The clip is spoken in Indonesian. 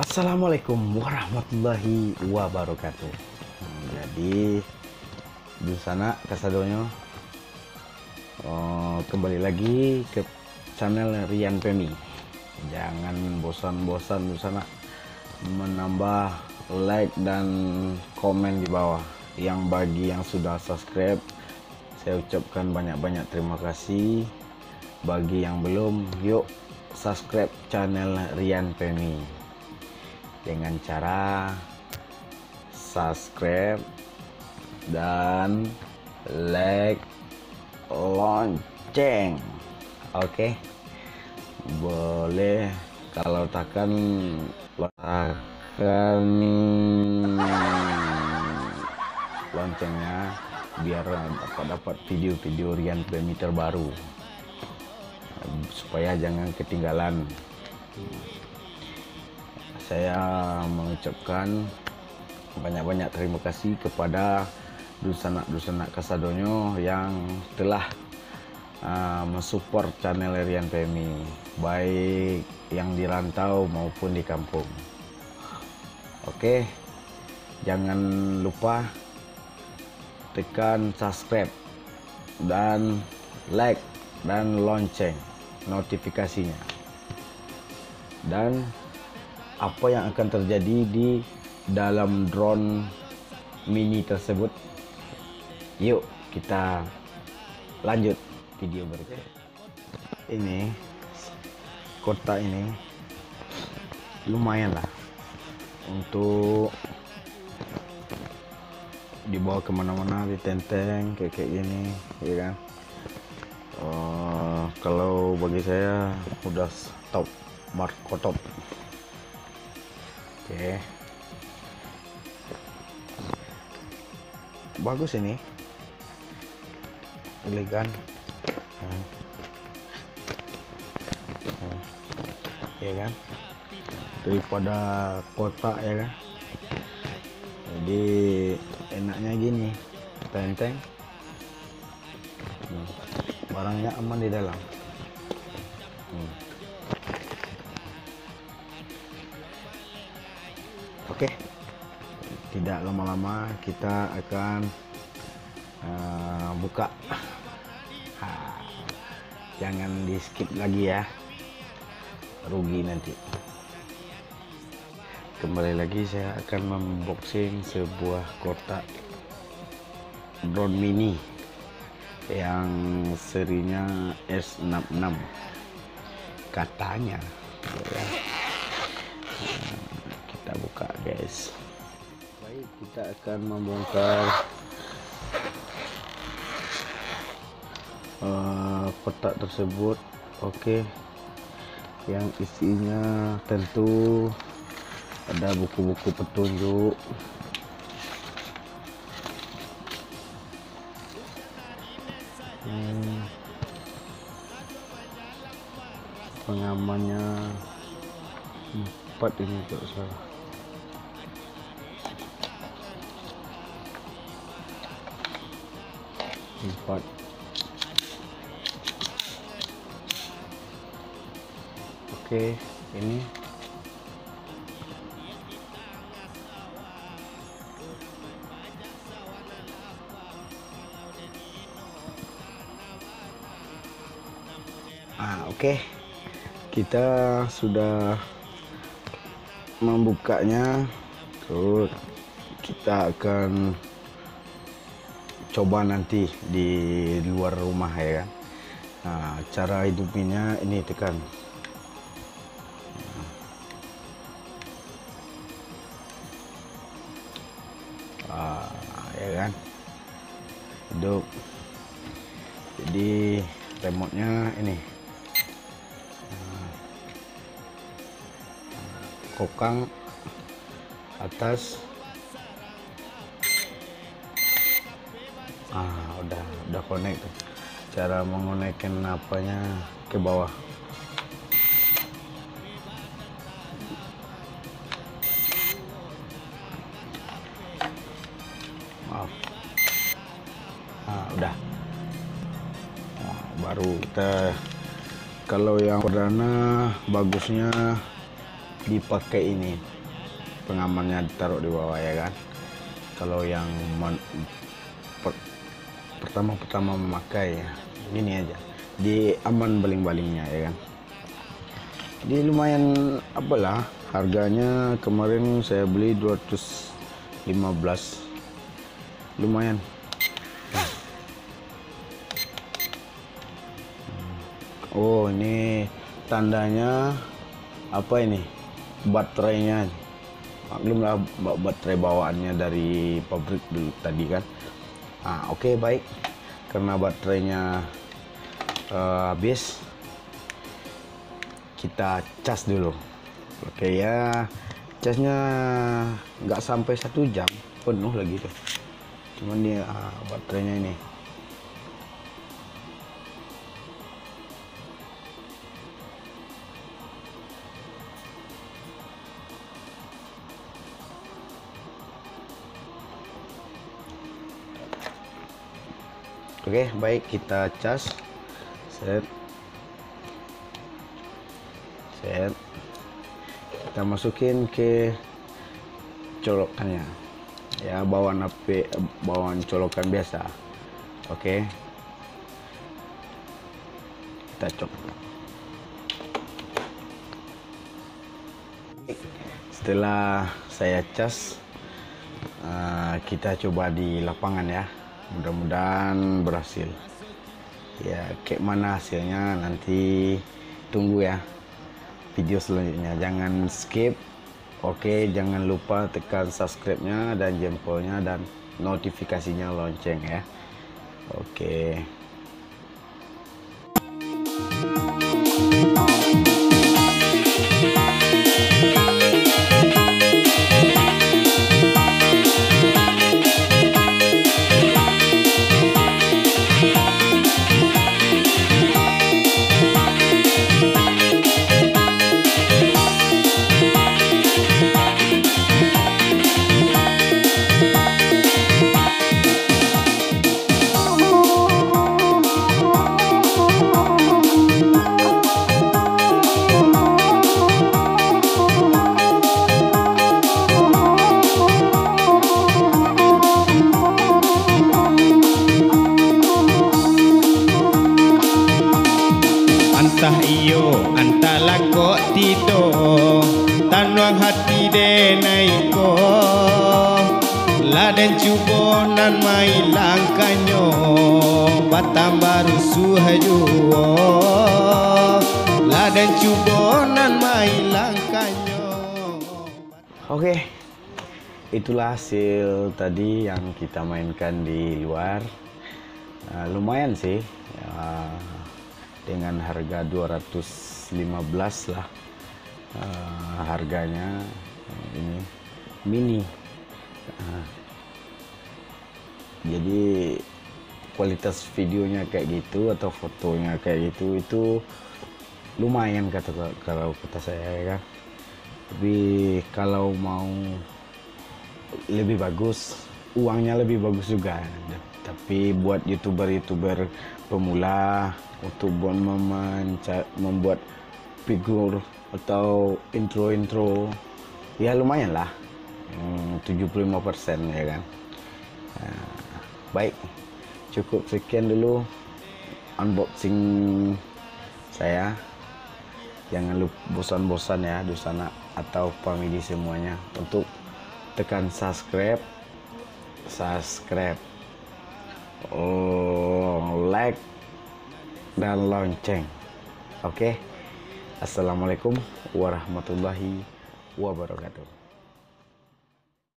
Assalamualaikum warahmatullahi wabarakatuh. Jadi di sana kasadonyo kembali lagi ke channel Rian Pemi. Jangan bosan-bosan di sana menambah like dan komen di bawah. Yang bagi yang sudah subscribe, saya ucapkan banyak-banyak terima kasih. Bagi yang belum, yuk subscribe channel Rian Pemi dengan cara subscribe dan like lonceng. Oke, boleh kalau tekan loncengnya biar dapat video-video Rian Pemi terbaru, supaya jangan ketinggalan. Saya mengucapkan banyak-banyak terima kasih kepada dusanak-dusanak kasadonyo yang telah mensupport channel Rian Pemi, baik yang di rantau maupun di kampung. Oke, jangan lupa tekan subscribe dan like dan lonceng notifikasinya. Dan apa yang akan terjadi di dalam drone mini tersebut, yuk kita lanjut video berikut. Ini kotak ini lumayan lah untuk dibawa kemana-mana, ditenteng kayak gini, ya kan. Kalau bagi saya udah top, marko top. Oke, bagus ini, elegan. Ya kan, daripada kotak, ya kan. Jadi enaknya gini, tenteng, barangnya aman di dalam. Oke, tidak lama-lama kita akan buka. Jangan di skip lagi ya, rugi nanti. Kembali lagi saya akan memboxing sebuah kotak drone mini yang serinya S66 katanya, ya. Kita buka, guys. Baik, kita akan membongkar kotak tersebut. Oke, yang isinya tentu ada buku-buku petunjuk, pengamannya 4 ini kalau salah. Empat. Oke, ini oke, kita sudah membukanya. Terus kita akan coba nanti di luar rumah, ya kan. Nah, cara hidupinya ini tekan. Ya kan, hidup. Jadi remote-nya ini, kokang atas. Udah connect tuh. Cara mengonekkan apanya ke bawah. Maaf. Udah. Baru kita, kalau yang perdana bagusnya dipakai ini, pengamannya ditaruh di bawah ya kan. Kalau yang pertama memakai ya ini aja, di aman baling-balingnya ya kan. Jadi lumayan apalah harganya, kemarin saya beli 215, lumayan. Oh ini tandanya apa ini, baterainya. Maklumlah baterai bawaannya dari pabrik dulu tadi kan. Oke, baik, karena baterainya habis, kita cas dulu. Oke ya, casnya nggak sampai 1 jam penuh lagi tuh, cuman dia baterainya ini. Oke, baik, kita cas. Set. Kita masukin ke colokannya ya, bawaan colokan biasa. Oke, kita cok. Setelah saya cas, kita coba di lapangan ya, mudah-mudahan berhasil ya. Kayak mana hasilnya nanti tunggu ya video selanjutnya, jangan skip. Oke, jangan lupa tekan subscribe-nya dan jempolnya dan notifikasinya lonceng ya. Oke. Antah iyo antah lako tito tanwang hati denaiko laden cubo nan mai langkanyo batam baru suhajuo laden cubo nan mai langkanyo. Oke, itulah hasil tadi yang kita mainkan di luar. Lumayan sih dengan harga 215 lah harganya. Ini mini, jadi kualitas videonya kayak gitu atau fotonya kayak gitu, itu lumayan kalau kata saya ya kan. Tapi kalau mau lebih bagus, uangnya lebih bagus juga. Tapi buat youtuber pemula untuk membuat figur atau intro ya lumayan lah, 75% ya kan. Baik, cukup sekian dulu unboxing saya. Jangan lupa bosan-bosan ya di sana atau family semuanya untuk tekan subscribe, like dan lonceng. Oke. Assalamualaikum warahmatullahi wabarakatuh.